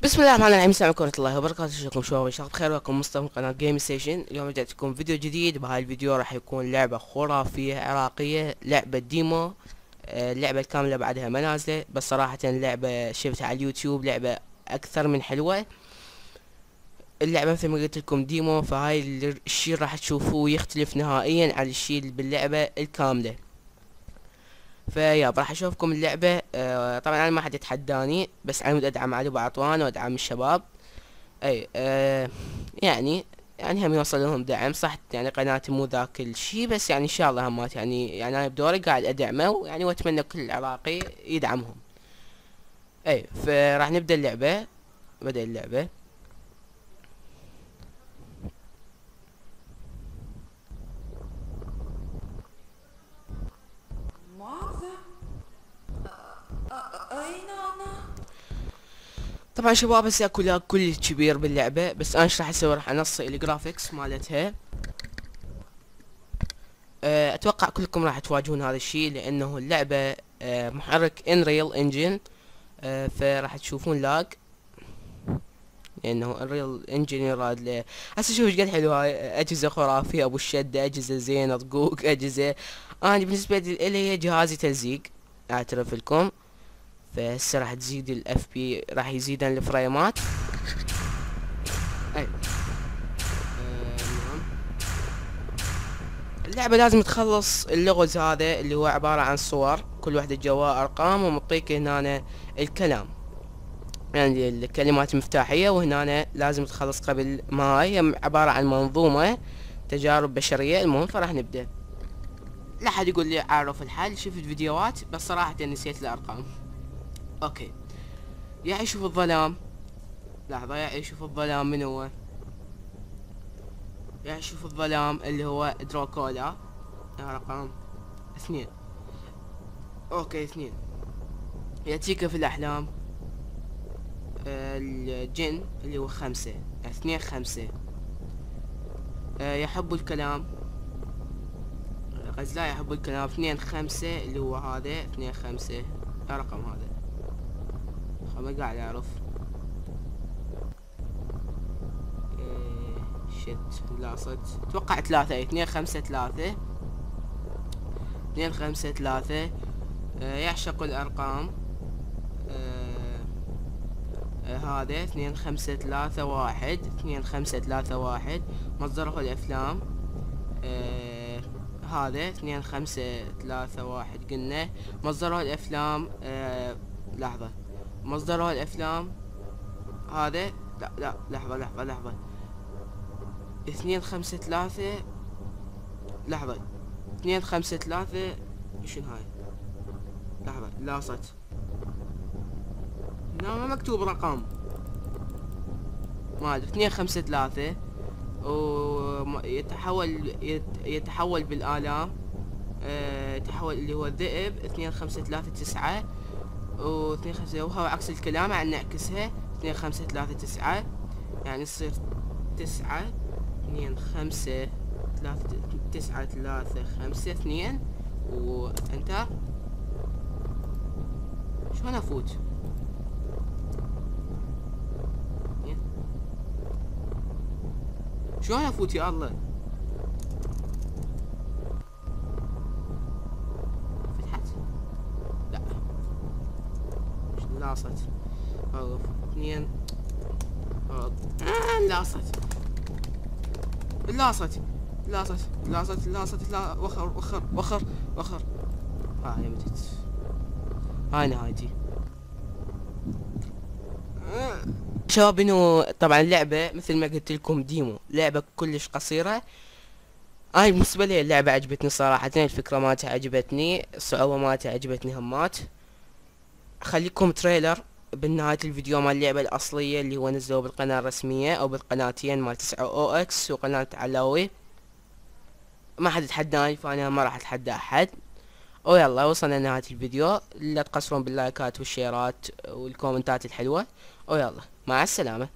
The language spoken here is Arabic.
بسم الله الرحمن الرحيم. السلام عليكم ورحمة الله وبركاته. شلونكم شباب؟ ان شاء الله بخير. وكم مصطفى من قناة جيم ستيشن. اليوم رجعت لكم فيديو جديد. بهاي الفيديو راح يكون لعبة خرافية عراقية، لعبة ديمو. اللعبة الكاملة بعدها ما نازلة، بس صراحة اللعبة شفتها على اليوتيوب، لعبة اكثر من حلوة. اللعبة مثل ما قلت لكم ديمو، فهاي الشي راح تشوفوه يختلف نهائيا عن الشي اللي باللعبة الكاملة. راح اشوفكم اللعبة. طبعا انا ما حد يتحداني، بس انا ادعم علي ابو عطوان وادعم الشباب. اي يعني هم يوصل لهم دعم صح. يعني قناتي مو ذاك الشي، بس يعني ان شاء الله همات يعني انا بدوري قاعد ادعمه، يعني واتمنى كل عراقي يدعمهم. فراح نبدا اللعبة. بدأ اللعبة. ماذا؟ أين أنا؟ طبعا شباب هسه اكو لاج كل كبير باللعبة، بس انا ايش راح اسوي؟ راح انصي الجرافيكس مالتها. اتوقع كلكم راح تواجهون هذا الشيء، لانه اللعبة محرك انريل انجن. فراح تشوفون لاج، لانه الريل انجن يراد له. هسه شوف ايش قد حلوه هاي، اجهزه خرافيه ابو الشده، اجهزه زينه طقوق اجهزه. انا بالنسبه لي هي جهازي تلزيق، اعترف لكم. فهسه راح تزيد الاف بي، راح يزيدن الفريمات. اي نعم. اللعبه لازم تخلص اللغز هذا اللي هو عباره عن صور، كل واحده جواها ارقام، ومعطيك هنا الكلام، يعني الكلمات المفتاحية. وهنا لازم تخلص قبل ما هي عبارة عن منظومة تجارب بشرية. المهم فراح نبدأ. لا حد يقول لي اعرف الحل، شفت فيديوهات بس صراحة نسيت الارقام. اوكي. يعيش في الظلام. لحظة، يعيش في الظلام من هو؟ يعيش في الظلام اللي هو دراكولا. رقم 2. اوكي 2. يأتيك في الاحلام. الجن اللي هو 5. 2 5. يحب الكلام. غزلاء يحب الكلام 2 5 اللي هو هذا 2 5. الرقم هذا ما قاعد اعرف. شت لاصت. اتوقع 3. 2 5 3. 2 5 3. يعشق الارقام. هذا 2 5 3 1. 2 5 3 1. مصدره الافلام. هذا 2 5 3 1 قلنا مصدره الافلام. لحظة، مصدره الافلام هذا. لا لحظة 2 5 3. لحظة 2 5 3. شنو هاي؟ لحظة لاصت. لا ما مكتوب رقم. ما ادري 2 5 3. يتحول بالآلام. يتحول اللي هو الذئب 2 5 3 9. و2 5 وهو عكس الكلام، يعني نعكسها 2 5 3 9، يعني يصير 9 2 5 3 9 3 5 2 وانتر. شلون افوت؟ شلون افوت يا الله؟ فتحت؟ لا لاصت. اوف 2. لاصت. لا وخر. هاي متت. هاي نهايتي. شباب انه طبعا اللعبة مثل ما قلت لكم ديمو، لعبة كلش قصيرة. انا بالنسبة لي اللعبة عجبتني صراحة، الفكرة مالتها عجبتني، الصعوبة مالتها عجبتني همات. خليكم تريلر بنهاية الفيديو مال اللعبة الأصلية اللي هو نزلوه بالقناة الرسمية أو بالقناتين مال 9 او اكس وقناة علاوي. ما حد يتحداني، فأنا ما راح أتحدى أحد. ويلا وصلنا لنهاية الفيديو. لا تقصرون باللايكات والشيرات والكومنتات الحلوة. ويلا مع السلامة.